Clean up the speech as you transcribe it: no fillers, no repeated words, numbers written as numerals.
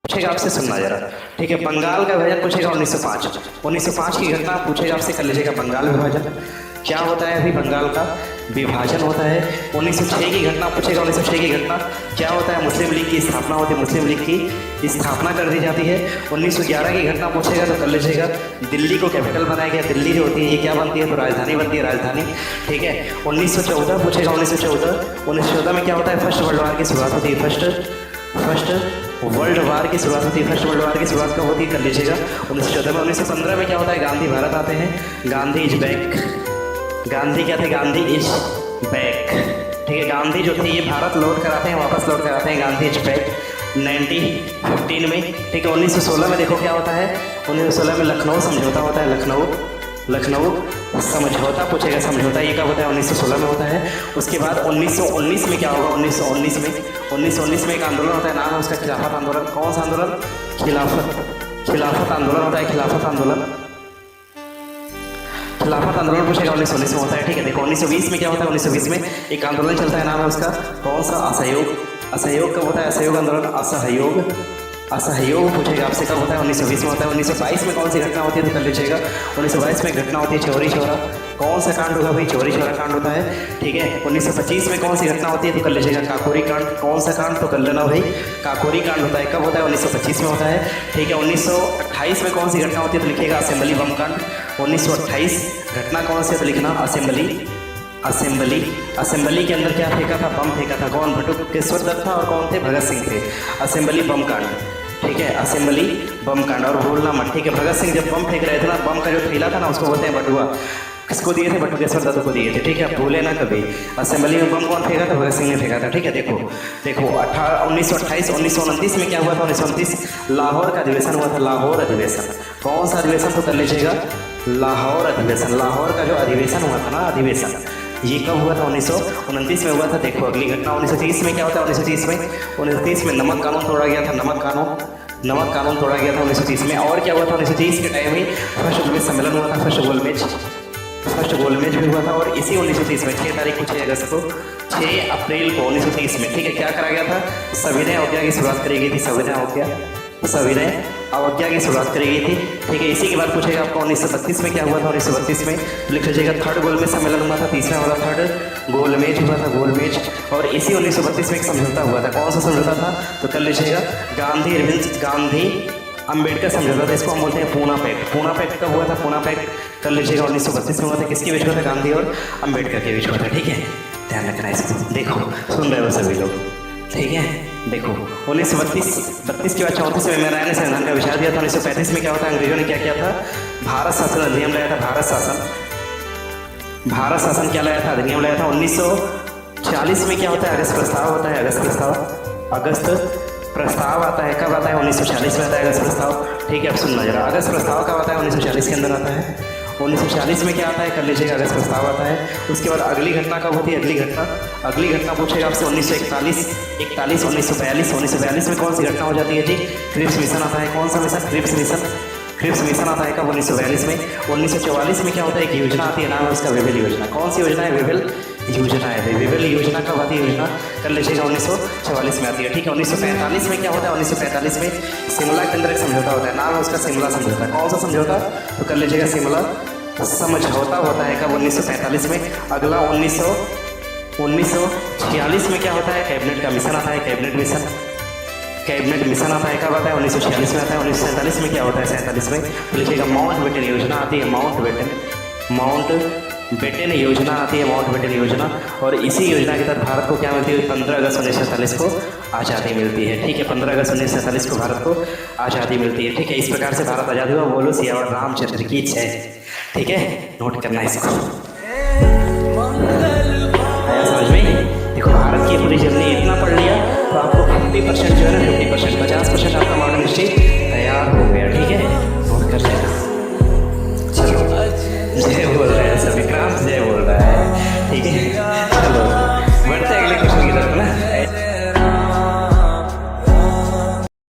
पूछेगा आपसे, सुनना जरा, ठीक है। बंगाल का विभाजन पूछेगा 1905, 1905 की घटना पूछेगा आपसे, कर लीजिएगा बंगाल विभाजन। क्या होता है अभी बंगाल का विभाजन होता है। 1906 की घटना पूछेगा, 1906 की घटना क्या होता है, मुस्लिम लीग की स्थापना होती है, मुस्लिम लीग की स्थापना कर दी जाती है। 1911 की घटना पूछेगा तो कर लीजिएगा, दिल्ली को कैपिटल बनाया गया, दिल्ली जो होती है ये क्या बनती है, तो राजधानी बनती है, राजधानी, ठीक है। 1914 पूछेगा, 1914 में क्या होता है, फर्स्ट वर्ल्ड वार की शुरुआत होती है, फर्स्ट वर्ल्ड वार की शुरुआत होती है, फर्स्ट वर्ल्ड वार की शुरुआत कब होती है, कर लीजिएगा 1914 में। 1915 में क्या होता है, गांधी भारत आते हैं, गांधी इज बैक, गांधी क्या थे, गांधी इज बैक, ठीक है। गांधी जो थे ये भारत लौट कर आते हैं, वापस लौट कर आते हैं, गांधी इज बैक 1915 में, ठीक है। 1916 में देखो क्या होता है, 1916 में लखनऊ समझौता होता है, लखनऊ समझौता पूछेगा, समझौता ये कब होता है, 1916 में होता है। उसके बाद 1919 में क्या होगा, 1919 में एक आंदोलन होता है, नाम है उसका खिलाफत आंदोलन। कौन सा आंदोलन, खिलाफत आंदोलन होता है, खिलाफत आंदोलन पूछेगा 1919 में होता है, ठीक है। देखो 1920 में क्या होता है, 1920 में एक आंदोलन चलता है, नाम है उसका कौन सा, असहयोग कब होता है, असहयोग आंदोलन, असहयोग पूछेगा आपसे कब होता है, 1920 में होता है। 1922 में कौन सी घटना होती है, तो कर लीजिएगा 1922 में घटना होती है चौरी चौरा। कौन सा कांड होगा भाई, चौरी चौरा कांड होता है, ठीक है। 1925 में कौन सी घटना होती है, तो कर लीजिएगा काकोरी कांड। कौन सा कांड, तो कर लेना भाई, काकोरी कांड होता है, कब होता है, 1925 में होता है, ठीक है। 1928 में कौन सी घटना होती है, तो लिखिएगा असेंबली बम कांड। 1928 घटना कौन सी है, तो लिखना असेंबली के अंदर क्या फेंका था, बम फेंका था। कौन, बटुकेश्वर दत्त था और कौन थे, भगत सिंह थे। असेंबली बम कांड, ठीक है, असेंबली बम कांड। और भूलना मत, ठीक है। भगत सिंह जब बम फेंक रहे थे ना, बम का जो थैला था ना उसको बोलते हैं बटुआ। किसको दिए थे, बटुकेश्वर दत्त को दिए थे, ठीक है। भूले ना कभी, असेंबली में बम कौन फेंका था, भगत सिंह ने फेंका था, ठीक है। देखो 1928 1929 में क्या हुआ था, 1929 लाहौर का अधिवेशन हुआ था, लाहौर अधिवेशन। कौन सा अधिवेशन, तो कर लीजिएगा लाहौर अधिवेशन। लाहौर का जो अधिवेशन हुआ था ना, अधिवेशन ये कब हुआ था, 1929 में हुआ था। देखो अगली घटना 1930 में क्या होता है, 1930 में नमक कानून तोड़ा गया था, नमक कानून तोड़ा गया था 1930 में। और क्या हुआ था, 1930 के टाइम ही फर्स्ट गोलमेज सम्मेलन हुआ था, फर्स्ट गोलमेज भी हुआ था। और इसी 1930 में 6 तारीख को, 6 अगस्त को, 6 अप्रैल को 1930 में, ठीक है, क्या करा गया था, सविनय अवज्ञा की शुरुआत करी गई थी, सविनय अवज्ञा की शुरुआत करी गई थी, ठीक है। इसी के बाद पूछेगा आपको 1932 में क्या हुआ था, 1932 में लिख लीजिएगा थर्ड गोलमेज सम्मेलन हुआ था, तीसरा वाला थर्ड गोलमेज हुआ था, गोलमेज। और इसी 1932 में एक समझौता हुआ था। कौन सा समझौता था, तो कर लीजिएगा गांधी अम्बेडकर समझौता था, इसको हम बोलते हैं पूना पैक्ट। पूना पैक्ट कब हुआ था, पूना पैक्ट कर लीजिएगा 1932 में हुआ था। किसके बीच हुआ था, गांधी और अम्बेडकर के बीच हुआ था, ठीक है। ध्यान रखना इसको, देखो सुन रहे हो सभी लोग, ठीक है। देखो 1932 के बाद 34 में मेरा ने संविधान का विचार दिया था। 1935 में क्या होता है, अंग्रेजों ने क्या किया था, भारत शासन अधिनियम लाया था, भारत शासन क्या लाया था, अधिनियम लाया था। 1940 में क्या होता है, अगस्त प्रस्ताव होता है, अगस्त प्रस्ताव आता है, कब आता है, 1940 में आता है अगस्त प्रस्ताव, ठीक है। अब सुनना जरा, अगस्त प्रस्ताव कब आता है, 1940 के अंदर आता है। 1940 में क्या आता है, कर लीजिएगा अगस्त प्रस्ताव आता है। उसके बाद अगली घटना कब होती है, अगली घटना पूछेगा आपसे 1941 1942 में कौन सी घटना हो जाती है जी, क्रिप्स मिशन आता है। कौन सा मिशन, क्रिप्स मिशन आता है कब, 1942 में। 1944 में क्या होता है, एक योजना आती है, नाम है उसका विविल योजना। कौन सी योजना है, विविल योजना है। विविल योजना कब आती है, योजना कर लीजिएगा 1944 में आती है, ठीक है। 1945 में क्या होता है, 1945 में शिमला के अंदर एक समझौता होता है, नाम है उसका शिमला समझौता। कौन सा समझौता, तो कर लीजिएगा शिमला समझौता होता है कब, 1945 में। अगला 1946 में क्या होता है, कैबिनेट का मिशन आता है, कैबिनेट मिशन आता है, कब आता है, 1946 में आता है। 1947 में क्या होता है, 47 में तो लिखिएगा माउंट बेटन योजना आती है, माउंट बेटन योजना आती है, माउंट बेटन योजना। और इसी योजना के तहत भारत को क्या मिलती है, 15 अगस्त 1947 को आज़ादी मिलती है, ठीक है। 15 अगस्त 1947 को भारत को आज़ादी मिलती है, ठीक है। इस प्रकार से भारत आज़ाद हुआ। बोलो सियावर रामचंद्र की जय, ठीक है। नोट करना इसको, आया समझ में। देखो भारत की पूरी जर्नी इतना पढ़ लिया तो आपको 50% जो है ना, 50% 50% आपका मॉडल हिस्ट्री तैयार हो गया, ठीक है। नोट कर लेना।